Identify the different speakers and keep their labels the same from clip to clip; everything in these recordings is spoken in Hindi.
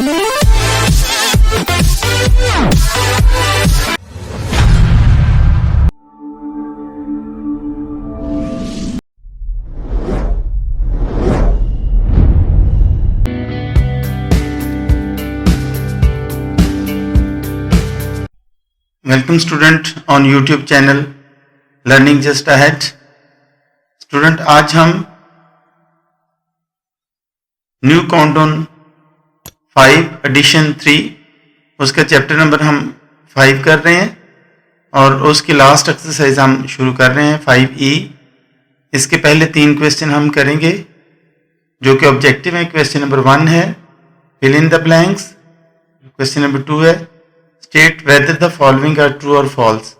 Speaker 1: Welcome student on YouTube channel learning just ahead. Student, आज हम न्यू काउंटडाउन 5 एडिशन 3 उसका चैप्टर नंबर हम 5 कर रहे हैं और उसकी लास्ट एक्सरसाइज हम शुरू कर रहे हैं 5E। इसके पहले 3 क्वेश्चन हम करेंगे जो कि ऑब्जेक्टिव है। क्वेश्चन नंबर 1 है fill in the blanks, question number 2 है state whether the following are true और फॉल्स,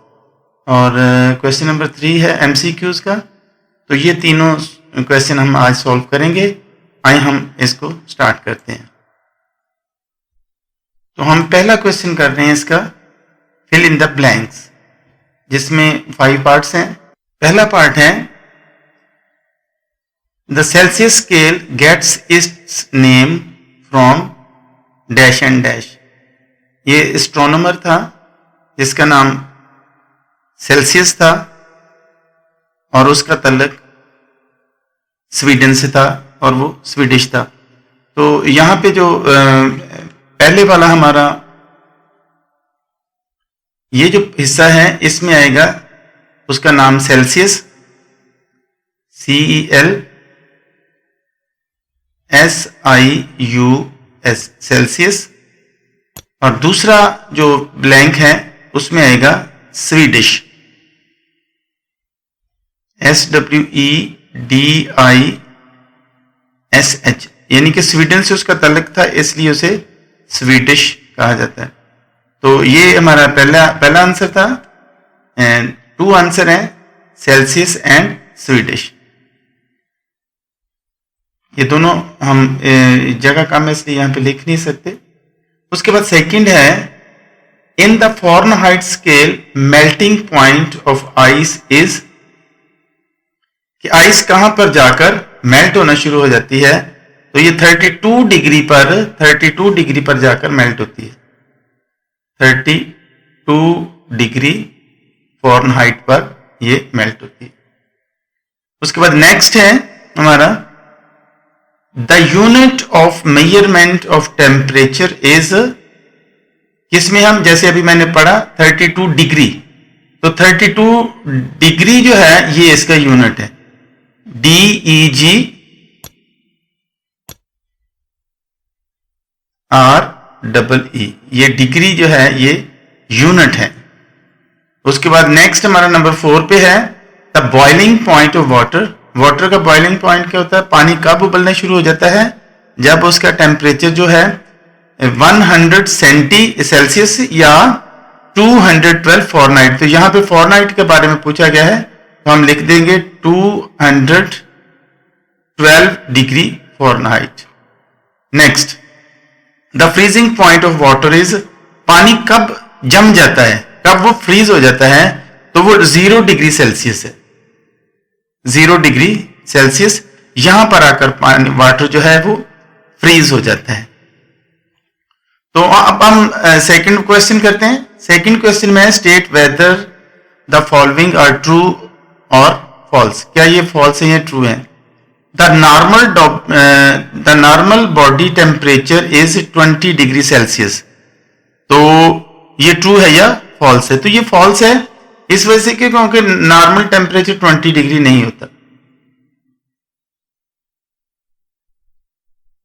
Speaker 1: और क्वेश्चन नंबर 3 है MCQs का। तो ये तीनों क्वेश्चन हम आज सॉल्व करेंगे। आइए हम इसको स्टार्ट करते हैं। तो हम पहला क्वेश्चन कर रहे हैं इसका फिल इन द ब्लैंक्स, जिसमें 5 पार्ट्स हैं। पहला पार्ट है the Celsius scale gets its name from dash and dash. ये एस्ट्रोनॉमर था जिसका नाम सेल्सियस था और उसका तल्लक स्वीडन से था और वो स्वीडिश था। तो यहाँ पे जो पहले वाला हमारा ये जो हिस्सा है इसमें आएगा उसका नाम सेल्सियस, CELSIUS सेल्सियस, और दूसरा जो ब्लैंक है उसमें आएगा स्वीडिश, SWEDISH, यानी कि स्वीडन से उसका तल्लक था इसलिए उसे स्वीडिश कहा जाता है। तो ये हमारा पहला आंसर था। एंड 2 आंसर हैं सेल्सियस एंड स्वीडिश। ये दोनों हम जगह कम है इसलिए यहां पे लिख नहीं सकते। उसके बाद सेकंड है in the Fahrenheit scale melting point of ice is, कि आइस कहां पर जाकर मेल्ट होना शुरू हो जाती है। तो ये 32 डिग्री पर जाकर मेल्ट होती है। 32 डिग्री फॉरेनहाइट पर ये मेल्ट होती है। उसके बाद नेक्स्ट है हमारा the unit of measurement of temperature is, किसमें हम जैसे अभी मैंने पढ़ा 32 डिग्री, तो 32 डिग्री जो है ये इसका यूनिट है, DEGREE, ये डिग्री जो है ये यूनिट है। उसके बाद नेक्स्ट हमारा नंबर 4 पे है the boiling point of water. Water का बॉइलिंग पॉइंट क्या होता है? पानी कब उबलना शुरू हो जाता है? जब उसका टेम्परेचर जो है 100 सेल्सियस या 212 फॉरेनहाइट। तो यहां पे फॉरेनहाइट के बारे में पूछा गया है तो हम लिख देंगे 212 degree Fahrenheit. Next the freezing point of water is, पानी कब जम जाता है, कब वो फ्रीज हो जाता है? तो वो 0 डिग्री सेल्सियस है। 0 डिग्री सेल्सियस यहां पर आकर पानी वाटर जो है वो फ्रीज हो जाता है। तो अब हम सेकंड क्वेश्चन करते हैं। सेकंड क्वेश्चन में state whether the following are true और फॉल्स। क्या ये फॉल्स है या ट्रू है? The normal body temperature is 20 degree Celsius. तो ये ट्रू है या फॉल्स है? तो ये फॉल्स है इस वजह से क्योंकि नॉर्मल टेम्परेचर 20 डिग्री नहीं होता।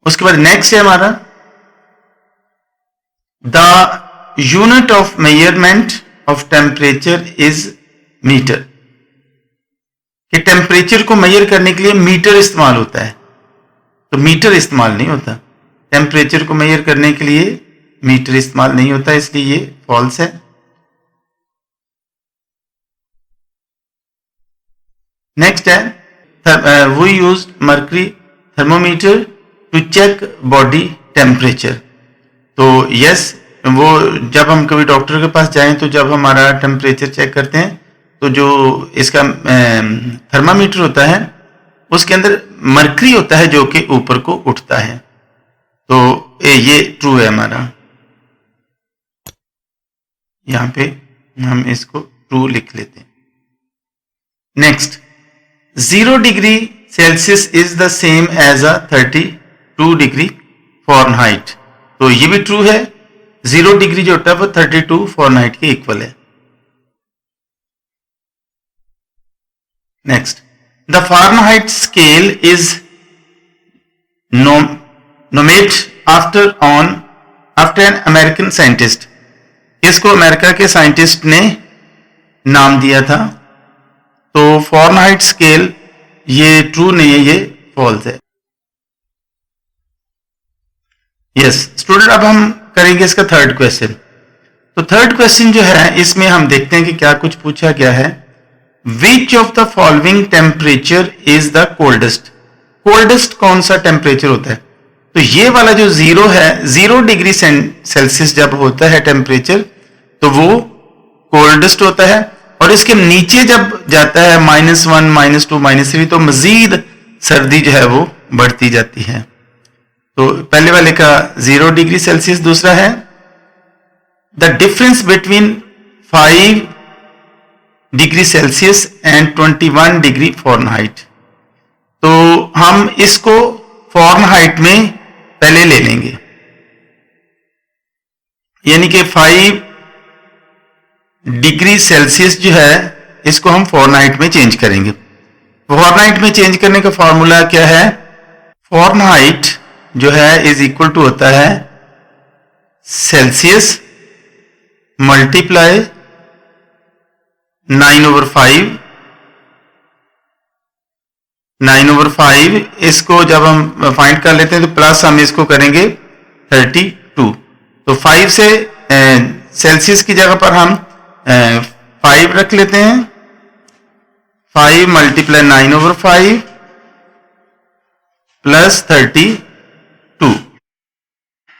Speaker 1: उसके बाद नेक्स्ट है हमारा the unit of measurement of temperature is meter, कि टेम्परेचर को मेजर करने के लिए मीटर इस्तेमाल होता है, तो मीटर इस्तेमाल नहीं होता। टेम्परेचर को मेजर करने के लिए मीटर इस्तेमाल नहीं होता, इसलिए ये फॉल्स है। नेक्स्ट है we use mercury thermometer to check body temperature. तो यस, वो जब हम कभी डॉक्टर के पास जाएं तो जब हमारा टेम्परेचर चेक करते हैं तो जो इसका थर्मामीटर होता है उसके अंदर मर्करी होता है जो कि ऊपर को उठता है। तो ये ट्रू है हमारा, यहां पे हम इसको ट्रू लिख लेते हैं। Next, 0 degree Celsius is the same as a 32 degree Fahrenheit. तो ये भी ट्रू है, 0 डिग्री जो होता है वो 32 फॉरेनहाइट के इक्वल है। Next, the Fahrenheit scale is nominated after an American scientist। इसको अमेरिका के साइंटिस्ट ने नाम दिया था। तो फारेनहाइट स्केल ये ट्रू नहीं है, ये फॉल्स है। यस स्टूडेंट, अब हम करेंगे इसका थर्ड क्वेश्चन। तो थर्ड क्वेश्चन जो है इसमें हम देखते हैं कि क्या कुछ पूछा गया है। Which of the following temperature is the coldest. Coldest कौन सा टेम्परेचर होता है? तो ये वाला जो 0 है, 0 डिग्री सेल्सियस जब होता है टेम्परेचर तो वो कोल्डेस्ट होता है, और इसके नीचे जब जाता है -1, -2, -3 तो मजीद सर्दी जो है वो बढ़ती जाती है। तो पहले वाले का 0 डिग्री सेल्सियस, दूसरा है the difference between 5 degree Celsius and 21 degree Fahrenheit. तो हम इसको फॉरेनहाइट में पहले ले लेंगे, यानी कि 5 डिग्री सेल्सियस जो है इसको हम फॉरेनहाइट में चेंज करेंगे। फॉरेनहाइट में चेंज करने का फॉर्मूला क्या है? फॉरेनहाइट जो है इज इक्वल टू होता है सेल्सियस मल्टीप्लाई 9/5। 9/5 इसको जब हम फाइंड कर लेते हैं तो प्लस हम इसको करेंगे 32। तो 5 से सेल्सियस की जगह पर हम 5 रख लेते हैं। 5 × 9/5 प्लस 32।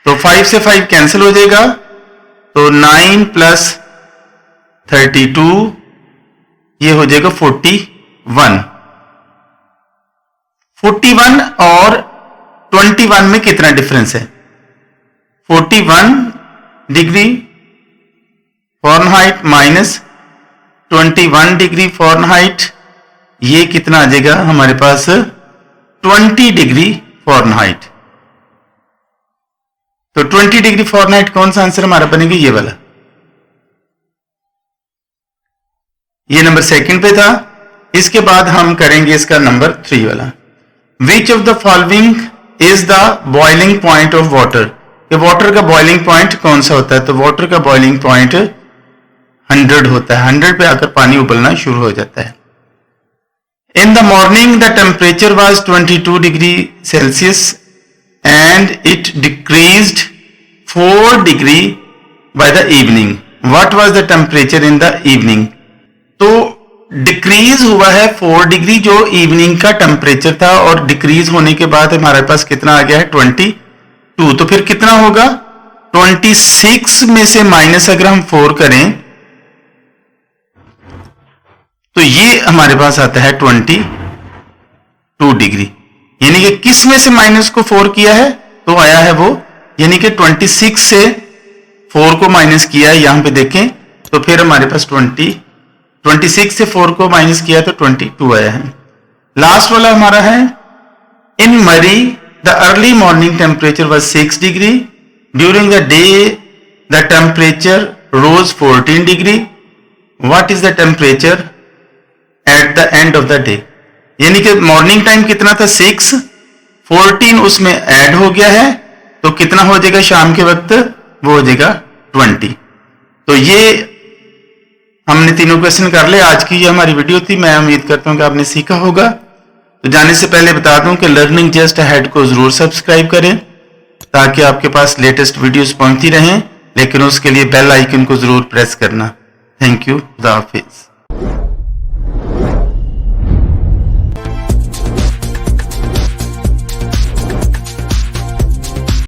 Speaker 1: तो 5 से 5 कैंसिल हो जाएगा, तो 9 + 32 ये हो जाएगा 41। 41 और 21 में कितना डिफरेंस है? 41 degree Fahrenheit minus 21 degree Fahrenheit, ये कितना आ जाएगा हमारे पास? 20 डिग्री फॉरेनहाइट। तो 20 डिग्री फॉरेनहाइट कौन सा आंसर हमारा बनेगा? ये वाला, ये नंबर सेकंड पे था। इसके बाद हम करेंगे इसका नंबर 3 वाला। Which of the following is the boiling point of water. ये वाटर का बॉइलिंग पॉइंट कौन सा होता है? तो वाटर का बॉइलिंग पॉइंट 100 होता है। 100 पे आकर पानी उबलना शुरू हो जाता है। In the morning the temperature was 22 degree Celsius and it decreased 4 degree by the evening. What was the temperature in the evening? तो डिक्रीज हुआ है 4 डिग्री जो इवनिंग का टेम्परेचर था, और डिक्रीज होने के बाद हमारे पास कितना आ गया है? 22। तो फिर कितना होगा? 26 में से माइनस अगर हम 4 करें तो ये हमारे पास आता है 22 डिग्री। यानी कि किस में से माइनस को 4 किया है? तो आया है वो, यानी कि 26 से 4 को माइनस किया है, यहां पे देखें तो फिर हमारे पास 26 से 4 को माइनस किया तो 22 आया है। लास्ट वाला हमारा है in Murree the early morning temperature was 6 degree, during the day the temperature rose 14 degree. What is the temperature at the end of the day? यानी कि मॉर्निंग टाइम कितना था? 6, 14 उसमें ऐड हो गया है, तो कितना हो जाएगा शाम के वक्त? वो हो जाएगा 20। तो ये हमने तीनों क्वेश्चन कर ले। आज की ये हमारी वीडियो थी। मैं उम्मीद करता हूं कि आपने सीखा होगा। तो जाने से पहले बता दूं कि लर्निंग जस्ट अहेड को जरूर सब्सक्राइब करें ताकि आपके पास लेटेस्ट वीडियोस पहुंचती रहें, लेकिन उसके लिए बेल आइकन को जरूर प्रेस करना। थैंक यू, खुदा हाफिज।